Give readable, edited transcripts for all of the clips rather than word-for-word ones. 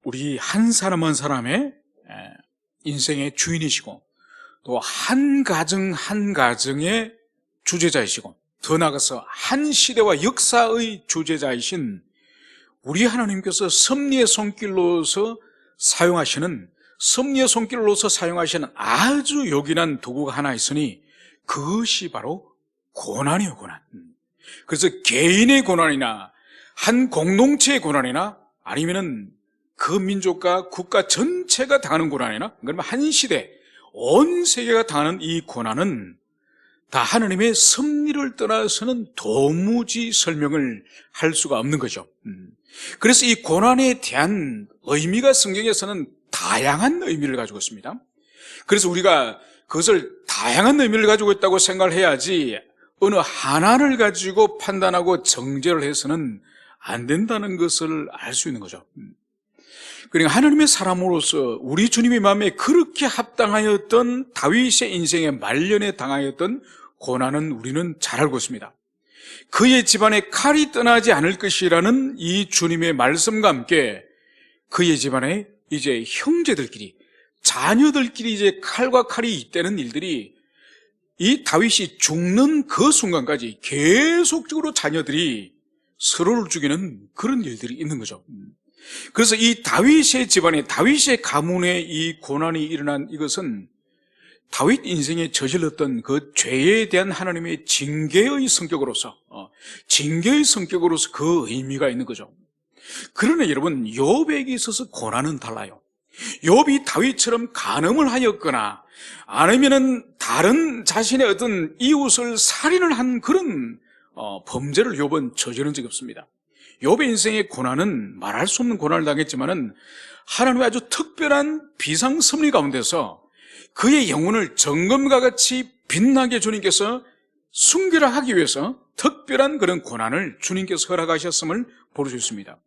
우리 한 사람 한 사람의 인생의 주인이시고 또 한 가정 한 가정의 주제자이시고 더 나아가서 한 시대와 역사의 주제자이신 우리 하나님께서 섭리의 손길로서 사용하시는 아주 요긴한 도구가 하나 있으니 그것이 바로 고난이에요. 고난. 그래서 개인의 고난이나 한 공동체의 고난이나 아니면은 그 민족과 국가 전체가 당하는 고난이나 그러면 한 시대 온 세계가 당하는 이 고난은 다 하나님의 섭리를 떠나서는 도무지 설명을 할 수가 없는 거죠. 그래서 이 고난에 대한 의미가 성경에서는 다양한 의미를 가지고 있습니다. 그래서 우리가 그것을 다양한 의미를 가지고 있다고 생각을 해야지 어느 하나를 가지고 판단하고 정죄를 해서는 안 된다는 것을 알 수 있는 거죠. 그러니까 하나님의 사람으로서 우리 주님의 마음에 그렇게 합당하였던 다윗의 인생의 말년에 당하였던 고난은 우리는 잘 알고 있습니다. 그의 집안에 칼이 떠나지 않을 것이라는 이 주님의 말씀과 함께 그의 집안에 이제 형제들끼리 자녀들끼리 이제 칼과 칼이 잇대는 일들이 이 다윗이 죽는 그 순간까지 계속적으로 자녀들이 서로를 죽이는 그런 일들이 있는 거죠. 그래서 이 다윗의 집안에 다윗의 가문에 이 고난이 일어난 이것은 다윗 인생에 저질렀던 그 죄에 대한 하나님의 징계의 성격으로서 그 의미가 있는 거죠. 그러나 여러분, 욥에게 있어서 고난은 달라요. 욥이 다윗처럼 간음을 하였거나 아니면은 다른 자신의 어떤 이웃을 살인을 한 그런 범죄를 욥은 저지른 적이 없습니다. 욥의 인생의 고난은 말할 수 없는 고난을 당했지만은 하나님의 아주 특별한 비상섭리 가운데서 그의 영혼을 정금과 같이 빛나게 주님께서 순결하기 위해서 특별한 그런 고난을 주님께서 허락하셨음을 볼 수 있습니다.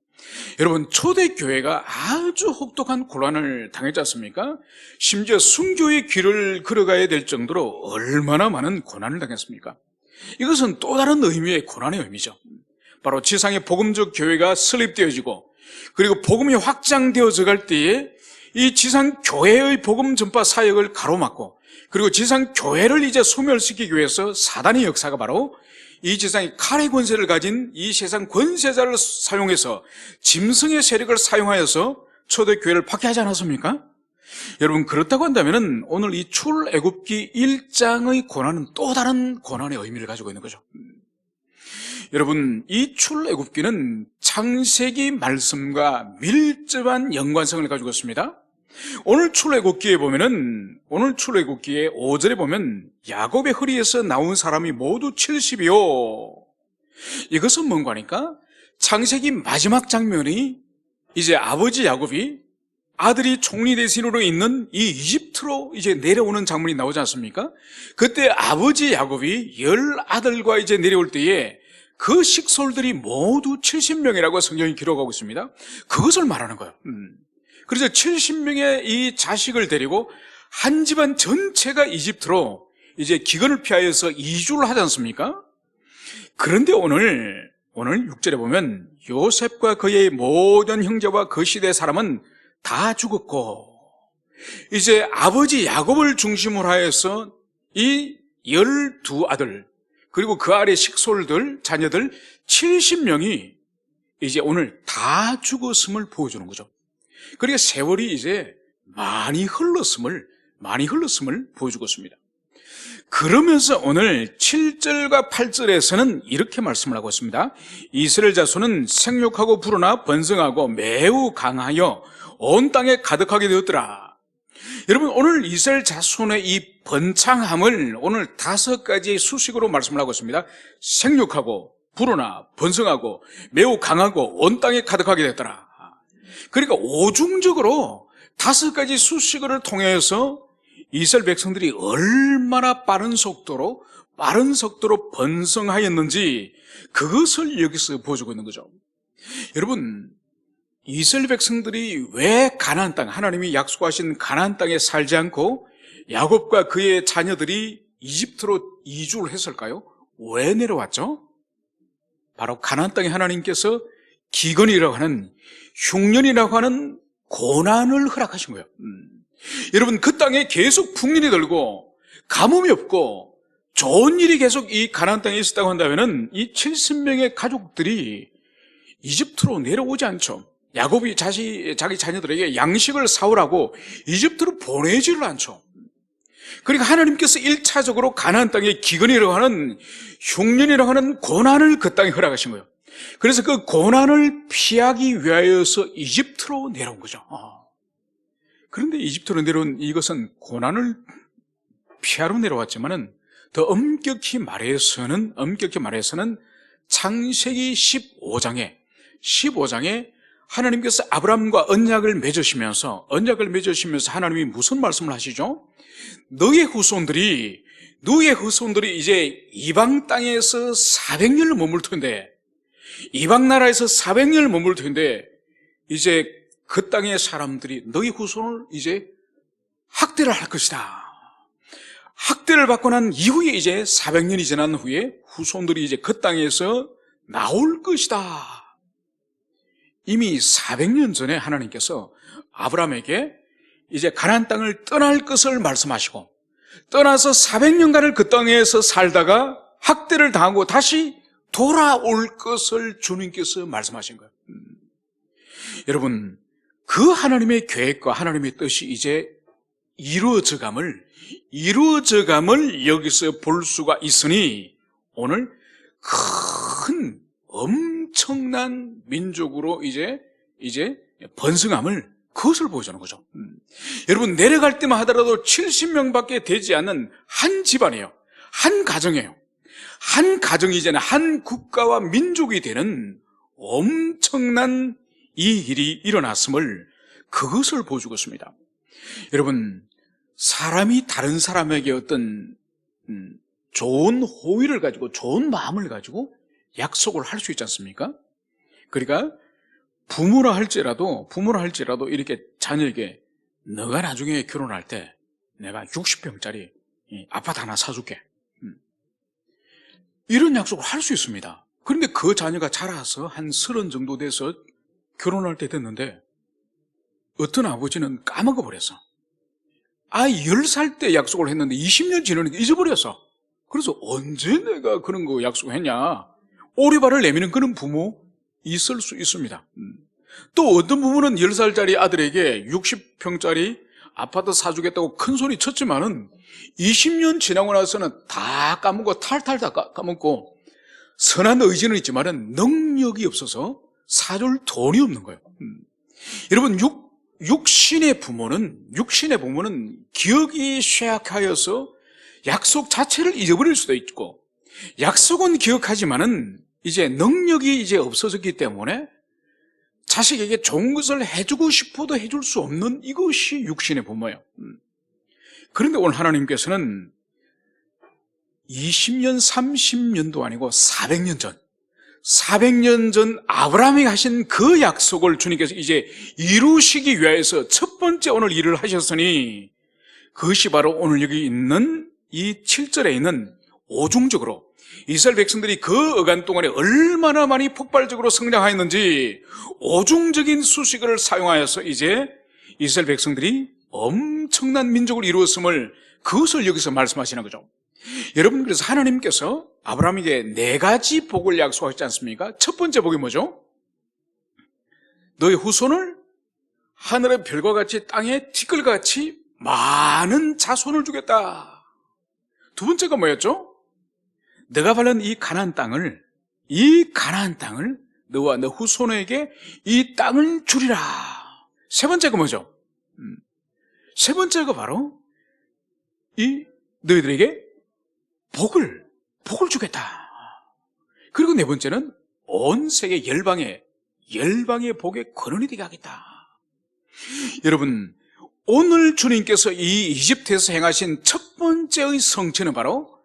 여러분, 초대교회가 아주 혹독한 고난을 당했지 않습니까? 심지어 순교의 길을 걸어가야 될 정도로 얼마나 많은 고난을 당했습니까? 이것은 또 다른 의미의 고난의 의미죠. 바로 지상의 복음적 교회가 설립되어지고 그리고 복음이 확장되어져 갈 때에 이 지상 교회의 복음 전파 사역을 가로막고 그리고 지상 교회를 이제 소멸시키기 위해서 사단의 역사가 바로 이 지상의 칼의 권세를 가진 이 세상 권세자를 사용해서 짐승의 세력을 사용하여서 초대교회를 박해하지 않았습니까? 여러분, 그렇다고 한다면 오늘 이 출애굽기 1장의 고난은 또 다른 고난의 의미를 가지고 있는 거죠. 여러분, 이 출애굽기는 창세기 말씀과 밀접한 연관성을 가지고 있습니다. 오늘 출애굽기에 5절에 보면 야곱의 허리에서 나온 사람이 모두 70이요. 이것은 뭔가 하니까 창세기 마지막 장면이 이제 아버지 야곱이 아들이 총리 대신으로 있는 이 이집트로 이제 내려오는 장면이 나오지 않습니까? 그때 아버지 야곱이 10아들과 이제 내려올 때에 그 식솔들이 모두 70명이라고 성경이 기록하고 있습니다. 그것을 말하는 거예요. 그래서 70명의 이 자식을 데리고 한 집안 전체가 이집트로 이제 기근을 피하여서 이주를 하지 않습니까? 그런데 오늘 6절에 보면 요셉과 그의 모든 형제와 그 시대의 사람은 다 죽었고 이제 아버지 야곱을 중심으로 하여서 이 12아들 그리고 그 아래 식솔들, 자녀들 70명이 이제 오늘 다 죽었음을 보여주는 거죠. 그러니까 세월이 이제 많이 흘렀음을 보여주고 있습니다. 그러면서 오늘 7절과 8절에서는 이렇게 말씀을 하고 있습니다. 이스라엘 자손은 생육하고 불어나 번성하고 매우 강하여 온 땅에 가득하게 되었더라. 여러분, 오늘 이스라엘 자손의 이 번창함을 오늘 5가지의 수식으로 말씀을 하고 있습니다. 생육하고 불어나 번성하고 매우 강하고 온 땅에 가득하게 됐더라. 그러니까 오중적으로 5가지 수식어를 통해서 이스라엘 백성들이 얼마나 빠른 속도로 번성하였는지 그것을 여기서 보여주고 있는 거죠. 여러분, 이스라엘 백성들이 왜 가나안 땅, 하나님이 약속하신 가나안 땅에 살지 않고 야곱과 그의 자녀들이 이집트로 이주를 했을까요? 왜 내려왔죠? 바로 가나안 땅에 하나님께서 기근이라고 하는 흉년이라고 하는 고난을 허락하신 거예요. 여러분, 그 땅에 계속 풍년이 들고 가뭄이 없고 좋은 일이 계속 이 가나안 땅에 있었다고 한다면은 이 70명의 가족들이 이집트로 내려오지 않죠. 야곱이 자기 자녀들에게 양식을 사오라고 이집트로 보내지를 않죠. 그러니까 하나님께서 1차적으로 가나안 땅에 기근이라고 하는 흉년이라고 하는 고난을 그 땅에 허락하신 거예요. 그래서 그 고난을 피하기 위하여서 이집트로 내려온 거죠. 그런데 이집트로 내려온 이것은 고난을 피하러 내려왔지만은 더 엄격히 말해서는 창세기 15장에 하나님께서 아브라함과 언약을 맺으시면서 하나님이 무슨 말씀을 하시죠? 너의 후손들이 이제 이방 땅에서 400년을 머물 텐데, 이방 나라에서 400년을 머물 텐데, 이제 그 땅의 사람들이 너희 후손을 이제 학대를 할 것이다. 학대를 받고 난 이후에 이제 400년이 지난 후에 후손들이 이제 그 땅에서 나올 것이다. 이미 400년 전에 하나님께서 아브라함에게 이제 가나안 땅을 떠날 것을 말씀하시고, 떠나서 400년간을 그 땅에서 살다가 학대를 당하고 다시 돌아올 것을 주님께서 말씀하신 거예요. 여러분, 그 하나님의 계획과 하나님의 뜻이 이제 이루어져감을 여기서 볼 수가 있으니 오늘 큰 엄청난 민족으로 이제 번성함을, 그것을 보여주는 거죠. 여러분, 내려갈 때만 하더라도 70명밖에 되지 않는 한 집안이에요. 한 가정이에요. 한 가정이잖아요. 한 국가와 민족이 되는 엄청난 이 일이 일어났음을, 그것을 보여주고 있습니다. 여러분, 사람이 다른 사람에게 어떤 좋은 호의를 가지고, 좋은 마음을 가지고 약속을 할 수 있지 않습니까? 그러니까 부모라 할지라도 이렇게 자녀에게 너가 나중에 결혼할 때 내가 60평짜리 아파트 하나 사줄게, 이런 약속을 할 수 있습니다. 그런데 그 자녀가 자라서 한 30 정도 돼서 결혼할 때 됐는데 어떤 아버지는 까먹어 버렸어. 10살 때 약속을 했는데 20년 지나니까 잊어버렸어. 그래서 언제 내가 그런 거 약속했냐, 오리발을 내미는 그런 부모 있을 수 있습니다. 또 어떤 부모는 10살짜리 아들에게 60평짜리 아파트 사주겠다고 큰 소리 쳤지만은 20년 지나고 나서는 다 까먹고, 탈탈 다 까먹고, 선한 의지는 있지만은 능력이 없어서 사줄 돈이 없는 거예요. 여러분, 육신의 부모는 기억이 쇠약하여서 약속 자체를 잊어버릴 수도 있고, 약속은 기억하지만은 이제 능력이 이제 없어졌기 때문에 자식에게 좋은 것을 해주고 싶어도 해줄 수 없는, 이것이 육신의 부모예요. 그런데 오늘 하나님께서는 20년, 30년도 아니고 400년 전 아브라함이 하신 그 약속을 주님께서 이제 이루시기 위해서 첫 번째 오늘 일을 하셨으니, 그것이 바로 오늘 여기 있는 이 7절에 있는 오중적으로 이스라엘 백성들이 그 어간 동안에 얼마나 많이 폭발적으로 성장하였는지 오중적인 수식어를 사용하여서 이제 이스라엘 백성들이 엄청난 민족을 이루었음을, 그것을 여기서 말씀하시는 거죠. 여러분, 그래서 하나님께서 아브라함에게 4가지 복을 약속하셨지 않습니까? 첫 번째 복이 뭐죠? 너의 후손을 하늘의 별과 같이 땅의 티끌과 같이 많은 자손을 주겠다. 두 번째가 뭐였죠? 내가 바른 이 가나안 땅을 너와 너 후손에게 이 땅을 주리라. 세 번째가 뭐죠? 세 번째가 바로 이 너희들에게 복을 주겠다. 그리고 네 번째는 온 세계 열방의 복의 근원이 되게 하겠다. 여러분, 오늘 주님께서 이 이집트에서 행하신 첫 번째의 성취는 바로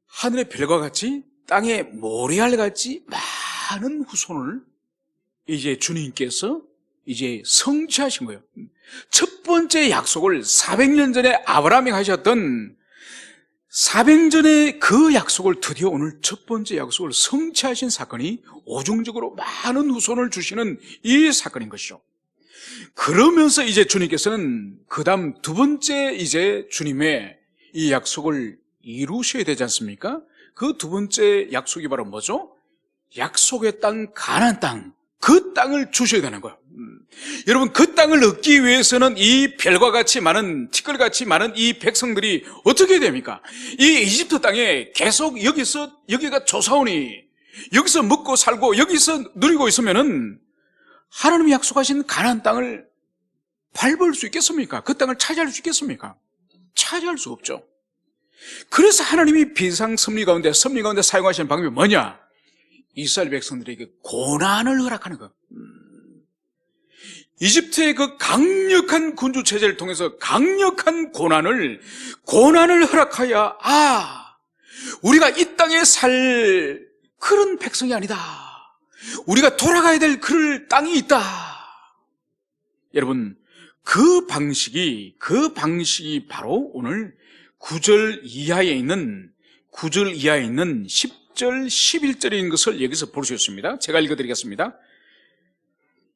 하늘의 별과 같이 땅의 모래알같이 많은 후손을 이제 주님께서 이제 성취하신 거예요. 첫 번째 약속을 400년 전에 아브라함이 하셨던 400년 전에 그 약속을 드디어 오늘 첫 번째 약속을 성취하신 사건이 오중적으로 많은 후손을 주시는 이 사건인 것이죠. 그러면서 이제 주님께서는 그 다음 두 번째 이제 주님의 이 약속을 이루셔야 되지 않습니까? 그 두 번째 약속이 바로 뭐죠? 약속의 땅, 가나안 땅, 그 땅을 주셔야 되는 거예요. 여러분, 그 땅을 얻기 위해서는 이 별과 같이 많은, 티끌같이 많은 이 백성들이 어떻게 해야 됩니까? 이 이집트 땅에 계속 여기가 조사오니, 여기서 먹고 살고, 여기서 누리고 있으면은, 하나님이 약속하신 가나안 땅을 밟을 수 있겠습니까? 그 땅을 차지할 수 있겠습니까? 차지할 수 없죠. 그래서 하나님이 섭리 가운데 사용하시는 방법이 뭐냐? 이스라엘 백성들에게 고난을 허락하는 것. 이집트의 그 강력한 군주 체제를 통해서 강력한 고난을 허락하여, 우리가 이 땅에 살 그런 백성이 아니다. 우리가 돌아가야 될 그 땅이 있다. 여러분, 그 방식이 바로 오늘 9절 이하에 있는 10절, 11절인 것을 여기서 볼 수 있습니다. 제가 읽어드리겠습니다.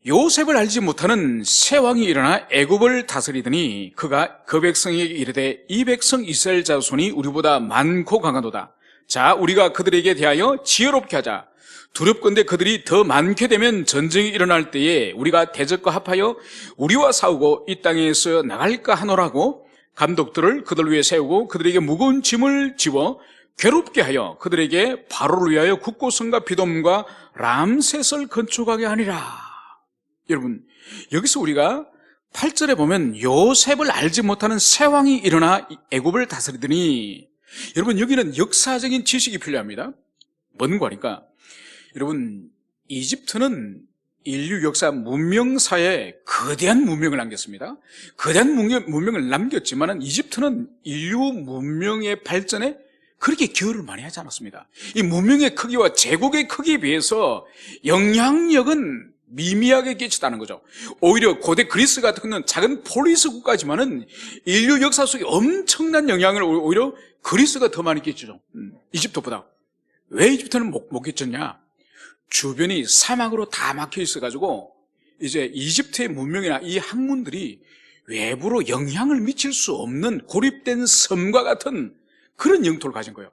요셉을 알지 못하는 새 왕이 일어나 애굽을 다스리더니 그가 그 백성에게 이르되 이 백성 이스라엘 자손이 우리보다 많고 강하도다. 자, 우리가 그들에게 대하여 지혜롭게 하자. 두렵건대 그들이 더 많게 되면 전쟁이 일어날 때에 우리가 대적과 합하여 우리와 싸우고 이 땅에서 나갈까 하노라고 감독들을 그들 위에 세우고 그들에게 무거운 짐을 지워 괴롭게 하여 그들에게 바로를 위하여 국고성과 비돔과 람셋을 건축하게 하니라. 여러분, 여기서 우리가 8절에 보면 요셉을 알지 못하는 새 왕이 일어나 애굽을 다스리더니, 여러분, 여기는 역사적인 지식이 필요합니다. 뭔가 하니까, 여러분, 이집트는 인류 역사 문명사에 거대한 문명을 남겼습니다. 거대한 문명을 남겼지만 이집트는 인류 문명의 발전에 그렇게 기여를 많이 하지 않았습니다. 이 문명의 크기와 제국의 크기에 비해서 영향력은 미미하게 끼쳤다는 거죠. 오히려 고대 그리스 같은 경우는 작은 폴리스 국가지만은 인류 역사 속에 엄청난 영향을 오히려 그리스가 더 많이 끼치죠. 이집트보다. 왜 이집트는 못 끼쳤냐? 주변이 사막으로 다 막혀 있어가지고 이제 이집트의 문명이나 이 학문들이 외부로 영향을 미칠 수 없는 고립된 섬과 같은 그런 영토를 가진 거예요.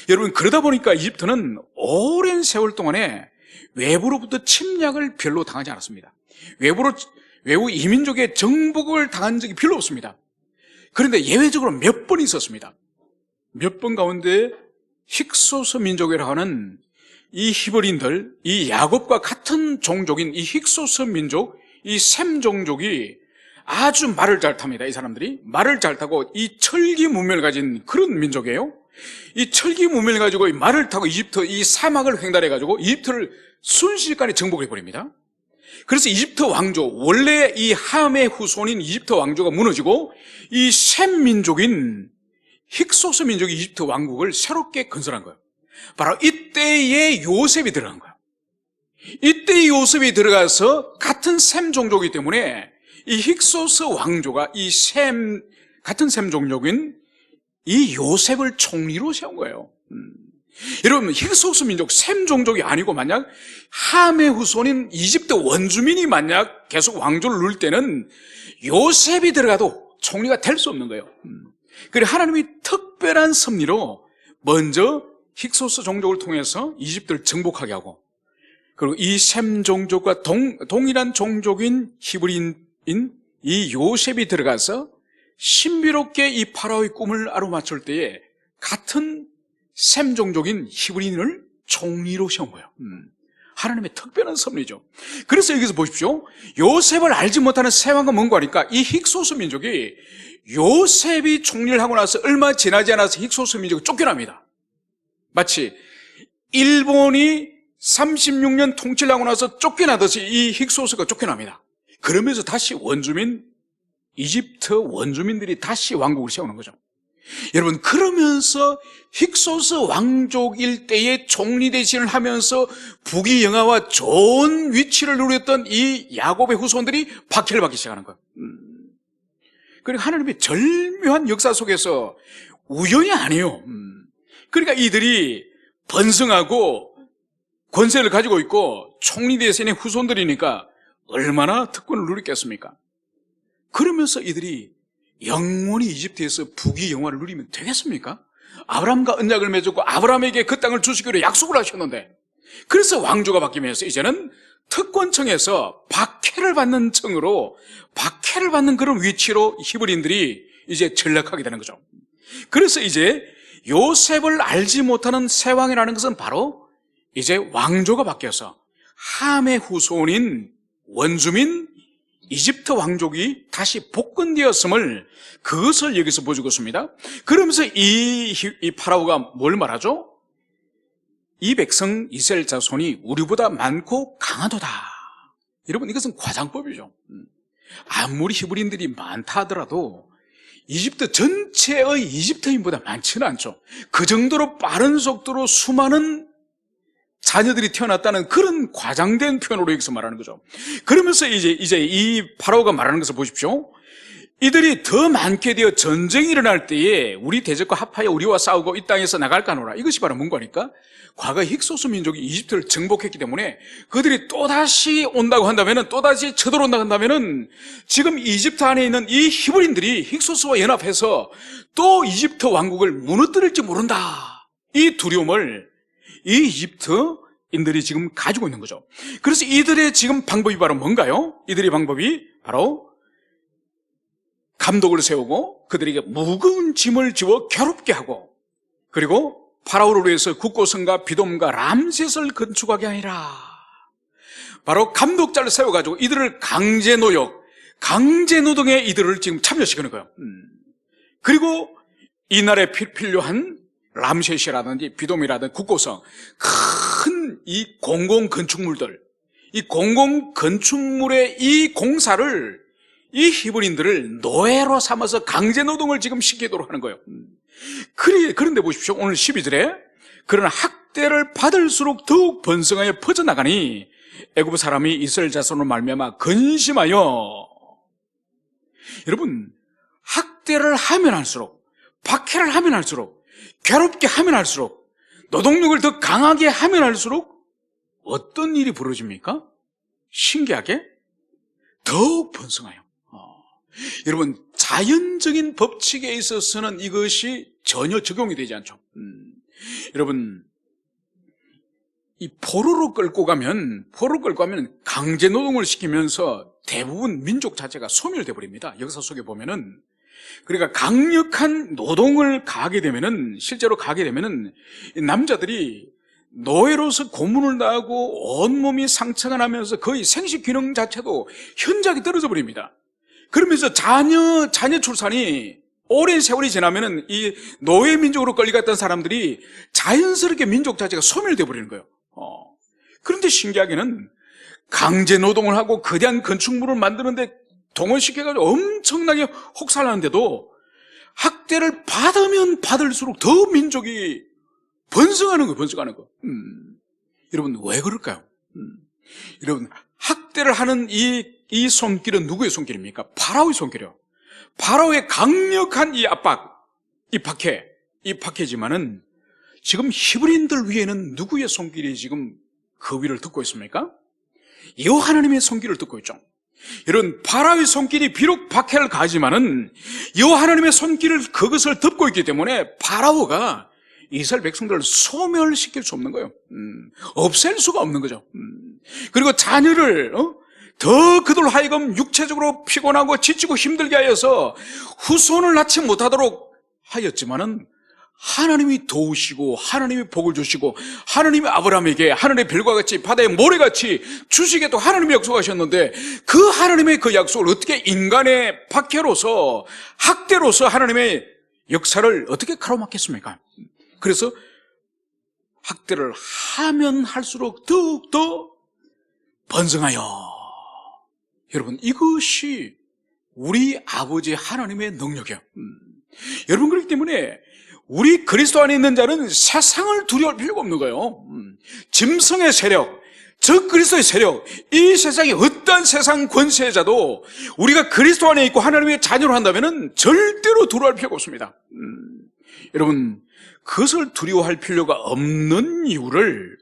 여러분, 그러다 보니까 이집트는 오랜 세월 동안에 외부로부터 침략을 별로 당하지 않았습니다. 외부 이민족의 정복을 당한 적이 별로 없습니다. 그런데 예외적으로 몇 번 있었습니다. 몇 번 가운데 힉소스 민족이라고 하는 이 히브리인들, 이 야곱과 같은 종족인 이 힉소스 민족, 이 셈 종족이 아주 말을 잘 탑니다. 이 사람들이 말을 잘 타고 이 철기 문명을 가진 그런 민족이에요. 이 철기 문명을 가지고 이 말을 타고 이집트 이 사막을 횡단해 가지고 이집트를 순식간에 정복해 버립니다. 그래서 이집트 왕조, 원래 이 함의 후손인 이집트 왕조가 무너지고 이 셈 민족인 힉소스 민족이 이집트 왕국을 새롭게 건설한 거예요. 바로 이때에 요셉이 들어간 거예요. 이때 요셉이 들어가서 같은 셈 종족이기 때문에 이 힉소스 왕조가 같은 셈 종족인 이 요셉을 총리로 세운 거예요. 여러분, 힉소스 민족, 셈 종족이 아니고 만약 함의 후손인 이집트 원주민이 만약 계속 왕조를 누릴 때는 요셉이 들어가도 총리가 될 수 없는 거예요. 그리고 하나님이 특별한 섭리로 먼저 힉소스 종족을 통해서 이집트를 정복하게 하고, 그리고 이 셈 종족과 동일한 종족인 히브리인 이 요셉이 들어가서 신비롭게 이 파라오의 꿈을 아로맞출 때에 같은 셈 종족인 히브리인을 총리로 세운 거예요. 하나님의 특별한 섭리죠. 그래서 여기서 보십시오. 요셉을 알지 못하는 새 왕은 뭔가 하니까 이 힉소스 민족이 요셉이 총리를 하고 나서 얼마 지나지 않아서 힉소스 민족이 쫓겨납니다. 마치 일본이 36년 통치를 하고 나서 쫓겨나듯이 이 힉소스가 쫓겨납니다. 그러면서 다시 이집트 원주민들이 다시 왕국을 세우는 거죠. 여러분, 그러면서 힉소스 왕족 일대의 총리 대신을 하면서 부귀영화와 좋은 위치를 누렸던 이 야곱의 후손들이 박해를 받기 시작하는 거예요. 그러니까 하나님의 절묘한 역사 속에서 우연이 아니에요. 그러니까 이들이 번성하고 권세를 가지고 있고 총리 대신의 후손들이니까 얼마나 특권을 누렸겠습니까? 그러면서 이들이 영원히 이집트에서 부귀 영화를 누리면 되겠습니까? 아브라함과 언약을 맺었고 아브라함에게 그 땅을 주시기로 약속을 하셨는데, 그래서 왕조가 바뀌면서 이제는 특권층에서 박해를 받는 층으로, 박해를 받는 그런 위치로 히브리인들이 이제 전락하게 되는 거죠. 그래서 이제 요셉을 알지 못하는 새 왕이라는 것은 바로 이제 왕조가 바뀌어서 함의 후손인 원주민 이집트 왕족이 다시 복권되었음을, 그것을 여기서 보여주고 있습니다. 그러면서 이 파라오가 뭘 말하죠? 이 백성 이스라엘 자손이 우리보다 많고 강하도다. 여러분, 이것은 과장법이죠. 아무리 히브리인들이 많다 하더라도 이집트 전체의 이집트인보다 많지는 않죠. 그 정도로 빠른 속도로 수많은 자녀들이 태어났다는 그런 과장된 표현으로 여기서 말하는 거죠. 그러면서 이제 이 파라오가 말하는 것을 보십시오. 이들이 더 많게 되어 전쟁이 일어날 때에 우리 대적과 합하여 우리와 싸우고 이 땅에서 나갈까 하노라. 이것이 바로 뭔가니까, 과거 힉소스 민족이 이집트를 정복했기 때문에 그들이 또다시 온다고 한다면은, 또다시 쳐들어온다고 한다면은, 지금 이집트 안에 있는 이 히브리인들이 힉소스와 연합해서 또 이집트 왕국을 무너뜨릴지 모른다. 이 두려움을 이 이집트인들이 지금 가지고 있는 거죠. 그래서 이들의 지금 방법이 바로 뭔가요? 이들의 방법이 바로 감독을 세우고 그들에게 무거운 짐을 지워 괴롭게 하고, 그리고 파라오를 위해서 국고성과 비돔과 람셋을 건축하게 하니라. 바로 감독자를 세워가지고 이들을 강제노역, 강제노동에 이들을 지금 참여시키는 거예요. 그리고 이날에 필요한 람셋이라든지 비돔이라든지 국고성, 큰 이 공공건축물들, 이 공공건축물의 이 공사를, 이 히브리인들을 노예로 삼아서 강제노동을 지금 시키도록 하는 거예요. 그런데 보십시오. 오늘 12절에 그러나 학대를 받을수록 더욱 번성하여 퍼져나가니 애굽 사람이 이스라엘 자손으로 말미암아 근심하여. 여러분, 학대를 하면 할수록, 박해를 하면 할수록, 괴롭게 하면 할수록, 노동력을 더 강하게 하면 할수록 어떤 일이 벌어집니까? 신기하게 더욱 번성해요. 여러분, 자연적인 법칙에 있어서는 이것이 전혀 적용이 되지 않죠. 여러분, 이 포로로 끌고 가면 강제 노동을 시키면서 대부분 민족 자체가 소멸돼 버립니다. 역사 속에 보면은. 그러니까 강력한 노동을 가하게 되면은, 실제로 가게 되면은 남자들이 노예로서 고문을 당하고 온몸이 상처가 나면서 거의 생식 기능 자체도 현저하게 떨어져 버립니다. 그러면서 자녀 출산이 오랜 세월이 지나면은 이 노예 민족으로 끌려갔던 사람들이 자연스럽게 민족 자체가 소멸돼 버리는 거예요. 그런데 신기하게는 강제 노동을 하고 거대한 건축물을 만드는데 동원시켜가지고 엄청나게 혹살하는데도 학대를 받으면 받을수록 더 민족이 번성하는 거예요. 여러분, 왜 그럴까요? 여러분, 학대를 하는 이 손길은 누구의 손길입니까? 파라오의 손길이요. 파라오의 강력한 이 압박, 이 박해지만은 지금 히브리인들 위에는 누구의 손길이 지금 그 위를 듣고 있습니까? 여호와 하나님의 손길을 듣고 있죠. 이런 파라오의 손길이 비록 박해를 가하지만은 여호와 하나님의 손길을, 그것을 듣고 있기 때문에 파라오가 이스라엘 백성들을 소멸시킬 수 없는 거예요. 없앨 수가 없는 거죠. 그리고 자녀를 더 그들 하여금 육체적으로 피곤하고 지치고 힘들게 하여서 후손을 낳지 못하도록 하였지만은 하나님이 도우시고 하나님이 복을 주시고 하나님이 아브라함에게 하늘의 별과 같이 바다의 모래같이 주시겠다고 하나님이 약속하셨는데, 그 하나님의 그 약속을 어떻게 인간의 박해로서, 학대로서 하나님의 역사를 어떻게 가로막겠습니까? 그래서 학대를 하면 할수록 더욱더 번성하여. 여러분, 이것이 우리 아버지 하나님의 능력이에요. 여러분, 그렇기 때문에 우리 그리스도 안에 있는 자는 세상을 두려워할 필요가 없는 거예요. 짐승의 세력, 즉 그리스도의 세력, 이 세상의 어떠한 세상 권세자도 우리가 그리스도 안에 있고 하나님의 자녀로 한다면 절대로 두려워할 필요가 없습니다. 여러분, 그것을 두려워할 필요가 없는 이유를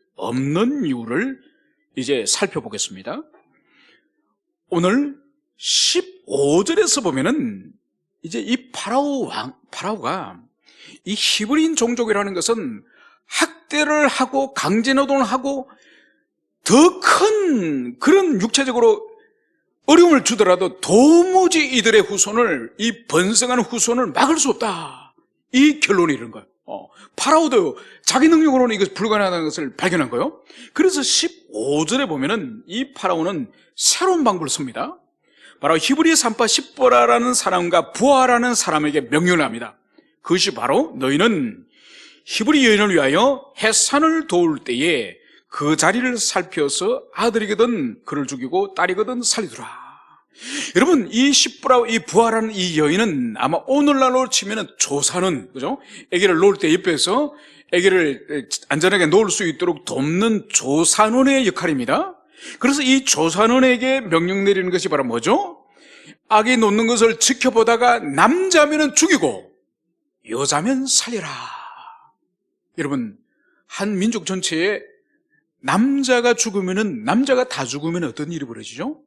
이제 살펴보겠습니다. 오늘 15절에서 보면은 이제 이 파라오가 이 히브리인 종족이라는 것은 학대를 하고 강제노동을 하고 더 큰 그런 육체적으로 어려움을 주더라도 도무지 이들의 후손을, 이 번성하는 후손을 막을 수 없다. 이 결론이 이런 거예요. 파라오도 자기 능력으로는 이것이 불가능하다는 것을 발견한 거예요. 그래서 15절에 보면은 이 파라오는 새로운 방법을 씁니다. 바로 히브리 산파 십보라라는 사람과 부하라는 사람에게 명령을 합니다. 그것이 바로 너희는 히브리 여인을 위하여 해산을 도울 때에 그 자리를 살펴서 아들이거든 그를 죽이고 딸이거든 살리두라. 여러분, 이 십보라, 이 부하라는 이 여인은 아마 오늘날로 치면은 조사는, 그죠? 아기를 놓을 때 옆에서 아기를 안전하게 놓을 수 있도록 돕는 조산원의 역할입니다. 그래서 이 조산원에게 명령 내리는 것이 바로 뭐죠? 아기 놓는 것을 지켜보다가 남자면은 죽이고 여자면 살리라. 여러분, 한 민족 전체에 남자가 다 죽으면 어떤 일이 벌어지죠?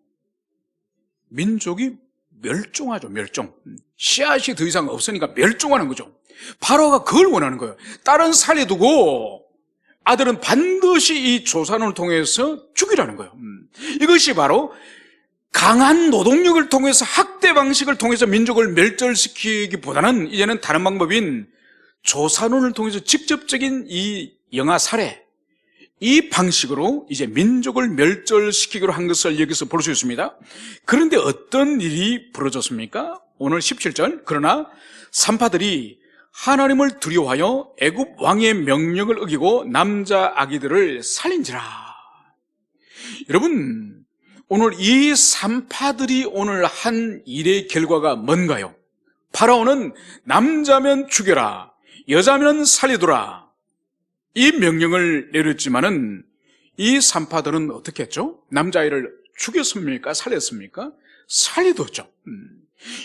민족이 멸종하죠, 멸종. 씨앗이 더 이상 없으니까 멸종하는 거죠. 파라오가 그걸 원하는 거예요. 딸은 살려두고 아들은 반드시 이 조산을 통해서 죽이라는 거예요. 이것이 바로 강한 노동력을 통해서, 학대 방식을 통해서 민족을 멸절시키기보다는 이제는 다른 방법인 조산원을 통해서 직접적인 이 영아 살해, 이 방식으로 이제 민족을 멸절시키기로 한 것을 여기서 볼 수 있습니다. 그런데 어떤 일이 벌어졌습니까? 오늘 17절, 그러나 산파들이 하나님을 두려워하여 애굽 왕의 명령을 어기고 남자 아기들을 살린지라. 여러분, 오늘 이 산파들이 오늘 한 일의 결과가 뭔가요? 파라오는 남자면 죽여라, 여자면 살리두라, 이 명령을 내렸지만은 이 산파들은 어떻게 했죠? 남자아이를 죽였습니까? 살렸습니까? 살려뒀죠.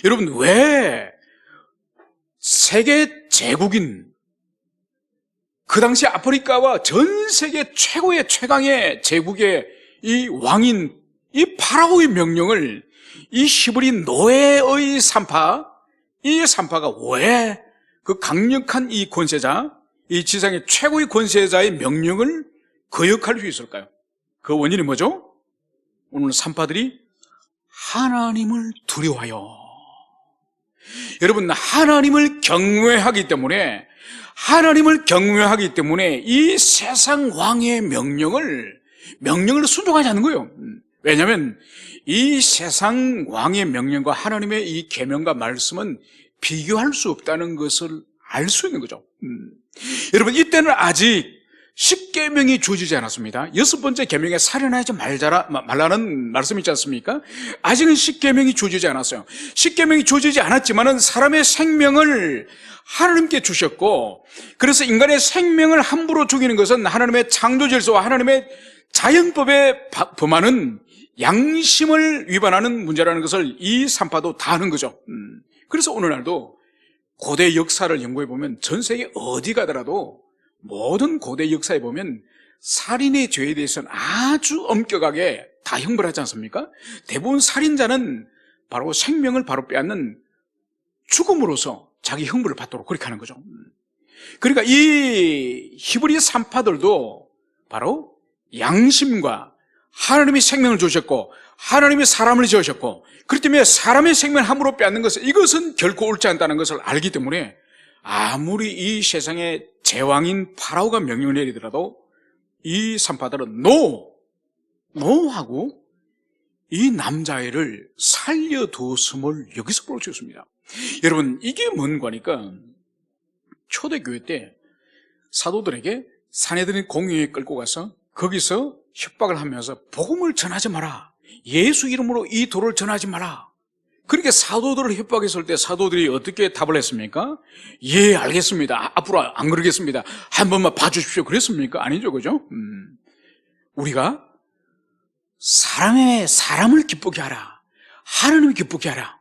여러분, 왜 세계 제국인, 그 당시 아프리카와 전 세계 최고의 최강의 제국의 이 왕인 이 파라오의 명령을 이 히브리 노예의 산파, 이 산파가 왜 그 강력한 이 권세자, 이 지상의 최고의 권세자의 명령을 거역할 수 있을까요? 그 원인이 뭐죠? 오늘 산파들이 하나님을 두려워하여, 여러분, 하나님을 경외하기 때문에 이 세상 왕의 명령을 순종하지 않는 거예요. 왜냐하면 이 세상 왕의 명령과 하나님의 이 계명과 말씀은 비교할 수 없다는 것을 알 수 있는 거죠. 여러분, 이때는 아직 십계명이 주어지지 않았습니다. 6번째 계명에 살인하지 말라는 말씀이 있지 않습니까? 아직은 십계명이 주어지지 않았어요. 십계명이 주어지지 않았지만은 사람의 생명을 하나님께 주셨고, 그래서 인간의 생명을 함부로 죽이는 것은 하나님의 창조 질서와 하나님의 자연법에 범하는 양심을 위반하는 문제라는 것을 이 산파도 다 아는 거죠. 그래서 오늘날도 고대 역사를 연구해 보면 전 세계 어디 가더라도 모든 고대 역사에 보면 살인의 죄에 대해서는 아주 엄격하게 다 형벌하지 않습니까? 대부분 살인자는 바로 생명을 바로 빼앗는 죽음으로써 자기 형벌을 받도록 그렇게 하는 거죠. 그러니까 이 히브리 산파들도 바로 양심과 하나님이 생명을 주셨고 하나님이 사람을 지으셨고, 그렇기 때문에 사람의 생명을 함부로 빼앗는 것은, 이것은 결코 옳지 않다는 것을 알기 때문에 아무리 이 세상의 제왕인 파라오가 명령을 내리더라도 이 산파들은 노하고 이 남자애를 살려두었음을 여기서 볼 수 있습니다. 여러분, 이게 뭔가 하니까 초대교회 때 사도들에게 사내들인 공회에 끌고 가서 거기서 협박을 하면서 복음을 전하지 마라, 예수 이름으로 이 도를 전하지 마라. 그렇게 사도들을 협박했을 때 사도들이 어떻게 답을 했습니까? 예, 알겠습니다, 앞으로 안 그러겠습니다, 한 번만 봐주십시오, 그랬습니까? 아니죠, 그죠? 우리가 사람을 기쁘게 하라, 하나님을 기쁘게 하라,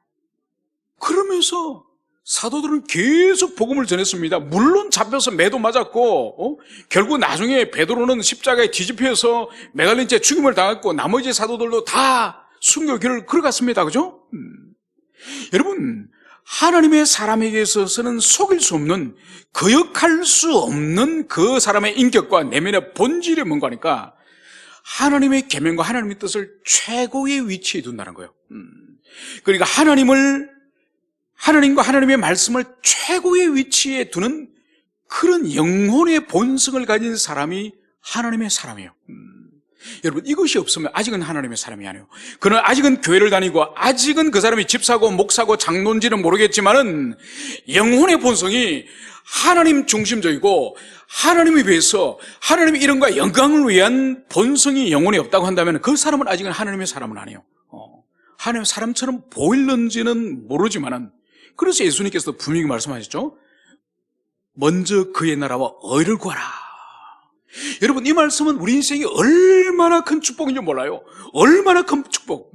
그러면서 사도들은 계속 복음을 전했습니다. 물론 잡혀서 매도 맞았고, 결국 나중에 베드로는 십자가에 뒤집혀서 매달린 채 죽임을 당했고, 나머지 사도들도 다 순교 길을 걸어갔습니다. 그죠? 여러분, 하나님의 사람에게 있어서는 속일 수 없는, 거역할 수 없는 그 사람의 인격과 내면의 본질이 뭔가 하니까 하나님의 계명과 하나님의 뜻을 최고의 위치에 둔다는 거예요. 그러니까 하나님과 하나님의 말씀을 최고의 위치에 두는 그런 영혼의 본성을 가진 사람이 하나님의 사람이에요. 여러분, 이것이 없으면 아직은 하나님의 사람이 아니에요. 그는 아직은 교회를 다니고 아직은 그 사람이 집사고 목사고 장로인지는 모르겠지만은 영혼의 본성이 하나님 중심적이고 하나님에 비해서 하나님의 이름과 영광을 위한 본성이 영혼에 없다고 한다면 그 사람은 아직은 하나님의 사람은 아니에요. 하나님의 사람처럼 보일는지는 모르지만은, 그래서 예수님께서 분명히 말씀하셨죠. 먼저 그의 나라와 의를 구하라. 여러분, 이 말씀은 우리 인생이 얼마나 큰 축복인지 몰라요. 얼마나 큰 축복.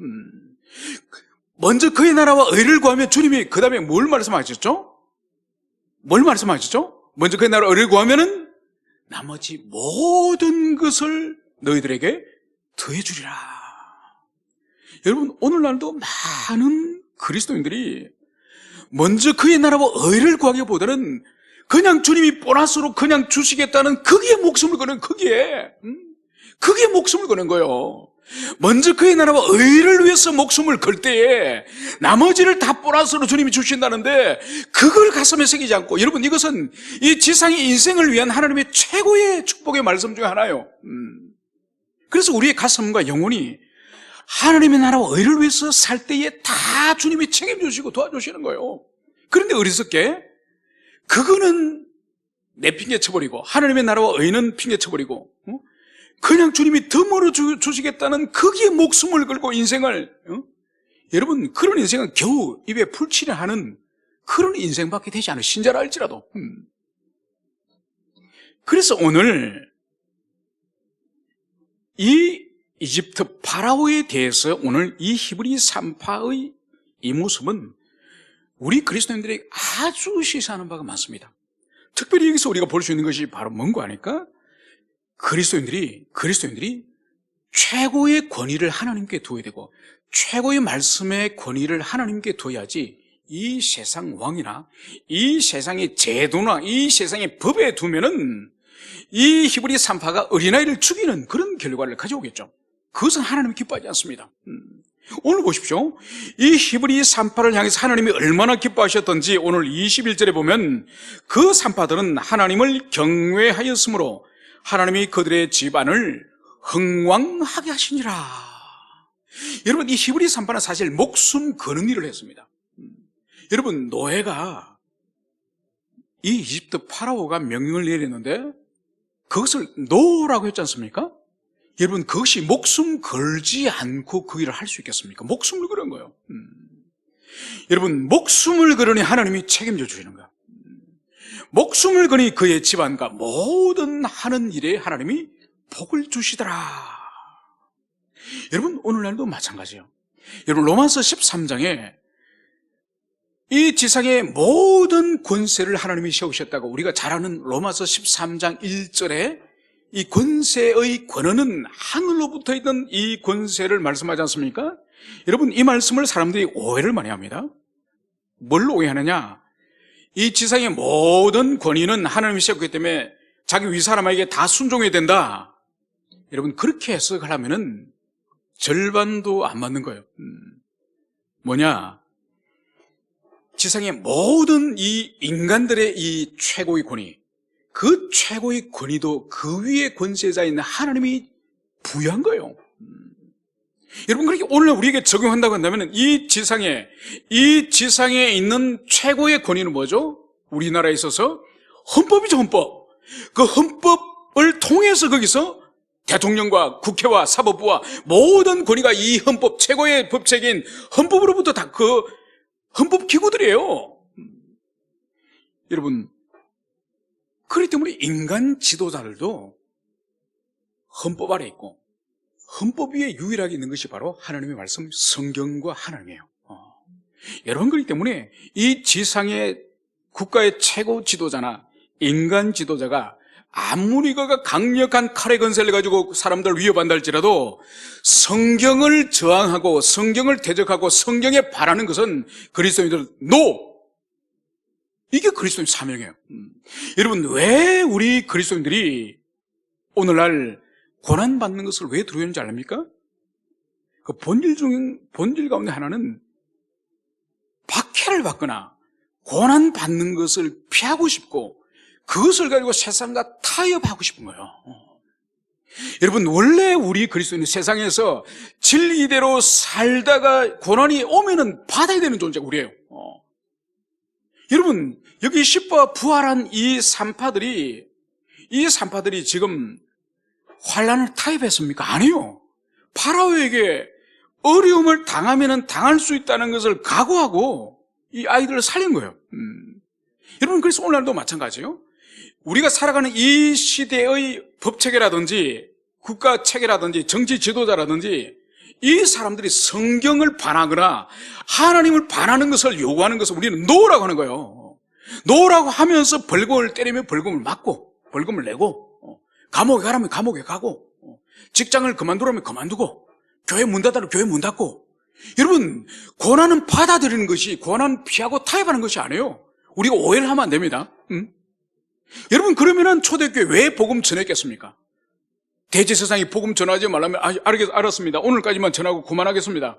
먼저 그의 나라와 의를 구하면 주님이 그 다음에 뭘 말씀하셨죠? 뭘 말씀하셨죠? 먼저 그의 나라와 의를 구하면은 나머지 모든 것을 너희들에게 더해주리라. 여러분, 오늘날도 많은 그리스도인들이 먼저 그의 나라와 의를 구하기보다는 그냥 주님이 보너스로 그냥 주시겠다는 거기에 목숨을 거는, 거기에 목숨을 거는 거예요. 먼저 그의 나라와 의를 위해서 목숨을 걸 때에 나머지를 다 보너스로 주님이 주신다는데 그걸 가슴에 새기지 않고, 여러분, 이것은 이 지상의 인생을 위한 하나님의 최고의 축복의 말씀 중에 하나예요. 그래서 우리의 가슴과 영혼이 하나님의 나라와 의를 위해서 살 때에 다 주님이 책임주시고 도와주시는 거예요. 그런데 어리석게 그거는 내 핑계 쳐버리고, 하나님의 나라와 의는 핑계 쳐버리고, 그냥 주님이 더 멀어 주시겠다는 거기에 목숨을 걸고 인생을, 여러분, 그런 인생은 겨우 입에 풀칠을 하는 그런 인생밖에 되지 않아요. 신자라 할지라도. 그래서 오늘 이 이집트 파라오에 대해서 오늘 이 히브리 산파의 이 모습은 우리 그리스도인들에게 아주 시사하는 바가 많습니다. 특별히 여기서 우리가 볼 수 있는 것이 바로 뭔가 하니까 그리스도인들이 최고의 권위를 하나님께 두어야 되고 최고의 말씀의 권위를 하나님께 둬야지 이 세상 왕이나 이 세상의 제도나 이 세상의 법에 두면은 이 히브리 산파가 어린아이를 죽이는 그런 결과를 가져오겠죠. 그것은 하나님이 기뻐하지 않습니다. 오늘 보십시오. 이 히브리 산파를 향해서 하나님이 얼마나 기뻐하셨던지 오늘 21절에 보면 그 산파들은 하나님을 경외하였으므로 하나님이 그들의 집안을 흥왕하게 하시니라. 여러분, 이 히브리 산파는 사실 목숨 거는 일을 했습니다. 여러분, 노예가 이 이집트 파라오가 명령을 내렸는데 그것을 노라고 했지 않습니까? 여러분, 그것이 목숨 걸지 않고 그 일을 할 수 있겠습니까? 목숨을 걸은 거예요. 여러분, 목숨을 걸으니 하나님이 책임져 주시는 거예요. 목숨을 걸으니 그의 집안과 모든 하는 일에 하나님이 복을 주시더라. 여러분, 오늘날도 마찬가지예요. 여러분, 로마서 13장에 이 지상의 모든 권세를 하나님이 세우셨다고 우리가 잘 아는 로마서 13장 1절에 이 권세의 권한은 하늘로부터 있는 이 권세를 말씀하지 않습니까? 여러분, 이 말씀을 사람들이 오해를 많이 합니다. 뭘로 오해하느냐? 이 지상의 모든 권위는 하나님이 세웠기 때문에 자기 윗사람에게 다 순종해야 된다. 여러분, 그렇게 해석하려면은 절반도 안 맞는 거예요. 뭐냐? 지상의 모든 이 인간들의 이 최고의 권위, 그 최고의 권위도 그 위에 권세자인 하나님이 부여한 거예요. 여러분, 그렇게 오늘 우리에게 적용한다고 한다면 이 지상에 있는 최고의 권위는 뭐죠? 우리나라에 있어서 헌법이죠, 헌법. 그 헌법을 통해서 거기서 대통령과 국회와 사법부와 모든 권위가 이 헌법, 최고의 법책인 헌법으로부터 다 그 헌법 기구들이에요. 여러분, 그렇기 때문에 인간 지도자들도 헌법 아래 있고 헌법 위에 유일하게 있는 것이 바로 하나님의 말씀, 성경과 하나님이에요. 여러분, 그렇기 때문에 이 지상의 국가의 최고 지도자나 인간 지도자가 아무리 그가 강력한 칼의 건세를 가지고 사람들을 위협한다 할지라도 성경을 저항하고 성경을 대적하고 성경에 반하는 것은 그리스도인들 이게 그리스도인 사명이에요. 여러분, 왜 우리 그리스도인들이 오늘날 고난받는 것을 왜 두려워하는지 압니까? 그 본질 가운데 하나는 박해를 받거나 고난받는 것을 피하고 싶고 그것을 가지고 세상과 타협하고 싶은 거예요. 여러분, 원래 우리 그리스도인은 세상에서 진리대로 살다가 고난이 오면은 받아야 되는 존재가 우리예요. 여러분, 여기 십부와 부활한 이 산파들이 지금 환난을 타협했습니까? 아니요. 파라오에게 어려움을 당하면은 당할 수 있다는 것을 각오하고 이 아이들을 살린 거예요. 여러분, 그래서 오늘날도 마찬가지예요. 우리가 살아가는 이 시대의 법체계라든지 국가 체계라든지 정치 지도자라든지 이 사람들이 성경을 반하거나 하나님을 반하는 것을 요구하는 것을 우리는 노라고 하는 거예요. 노라고 하면서 벌금을 때리면 벌금을 맞고 벌금을 내고 감옥에 가라면 감옥에 가고 직장을 그만두라면 그만두고 교회 문 닫으라면 교회 문 닫고. 여러분, 고난은 받아들이는 것이 고난 피하고 타협하는 것이 아니에요. 우리가 오해를 하면 안 됩니다. 여러분, 그러면은 초대교회 왜 복음 전했겠습니까? 대제사장이 복음 전하지 말라면 알았습니다. 오늘까지만 전하고 그만하겠습니다.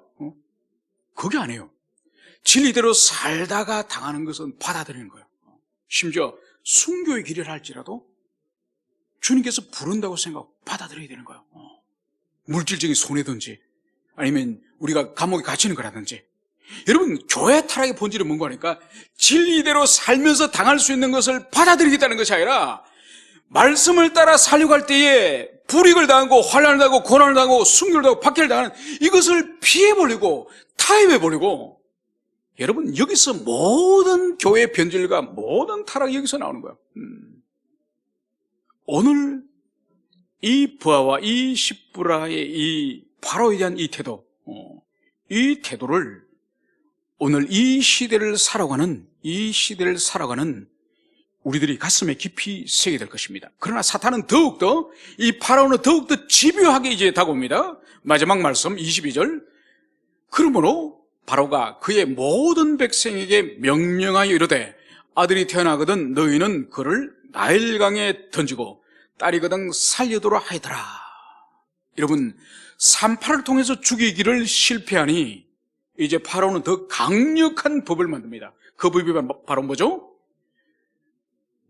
그게 아니에요. 진리대로 살다가 당하는 것은 받아들이는 거예요. 심지어 순교의 길을 할지라도 주님께서 부른다고 생각하고 받아들여야 되는 거예요. 물질적인 손해든지 아니면 우리가 감옥에 갇히는 거라든지. 여러분, 교회 타락의 본질은 뭔가 하니까 진리대로 살면서 당할 수 있는 것을 받아들이겠다는 것이 아니라 말씀을 따라 살려고 할 때에 불이익을 당하고 환난을 당하고 고난을 당하고 순교를 당하고 박해를 당하는 이것을 피해버리고 타협해버리고. 여러분, 여기서 모든 교회의 변질과 모든 타락이 여기서 나오는 거예요. 오늘 이 부하와 이 십부라의 이 바로에 대한 이 태도, 이 태도를 오늘 이 시대를 살아가는 우리들이 가슴에 깊이 새게 될 것입니다. 그러나 사탄은 더욱더, 이 파라오는 더욱더 집요하게 이제 다가옵니다. 마지막 말씀 22절. 그러므로 바로가 그의 모든 백성에게 명령하여 이르되 아들이 태어나거든 너희는 그를 나일강에 던지고 딸이거든 살려두라 하더라. 여러분, 산파를 통해서 죽이기를 실패하니 이제 파라오는 더 강력한 법을 만듭니다. 그 법이 바로 뭐죠?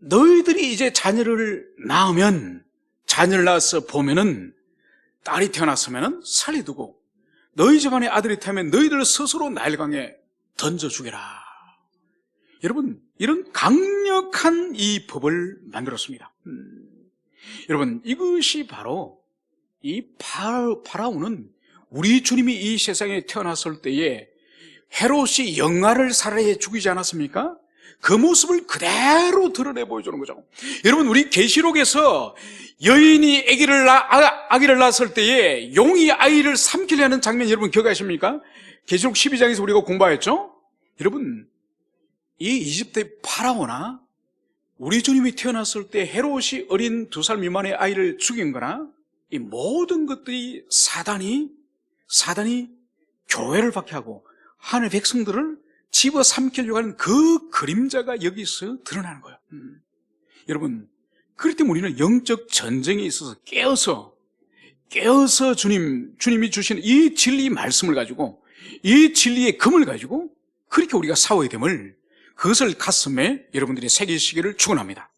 너희들이 이제 자녀를 낳아서 보면은 딸이 태어났으면은 살려두고 너희 집안에 아들이 태어나면 너희들 스스로 나일강에 던져 죽여라. 여러분, 이런 강력한 이 법을 만들었습니다. 여러분, 이것이 바로 이 파라오는 우리 주님이 이 세상에 태어났을 때에 헤롯이 영아를 살해해 죽이지 않았습니까? 그 모습을 그대로 드러내 보여주는 거죠. 여러분, 우리 계시록에서 여인이 아기를 낳았을 때에 용이 아이를 삼키려 하는 장면 여러분 기억하십니까? 계시록 12장에서 우리가 공부했죠? 여러분, 이 이집트의 파라오나 우리 주님이 태어났을 때 헤롯이 어린 2살 미만의 아이를 죽인 거나 이 모든 것들이 사단이 교회를 박해하고 하나님의 백성들을 집어삼키려고 하는 그 그림자가 여기서 드러나는 거예요. 여러분, 그렇기 때문에 우리는 영적 전쟁에 있어서 깨어서 주님이 주신 이 진리 말씀을 가지고 이 진리의 금을 가지고 그렇게 우리가 싸워야 됨을 그것을 가슴에 여러분들이 새기시기를 축원합니다.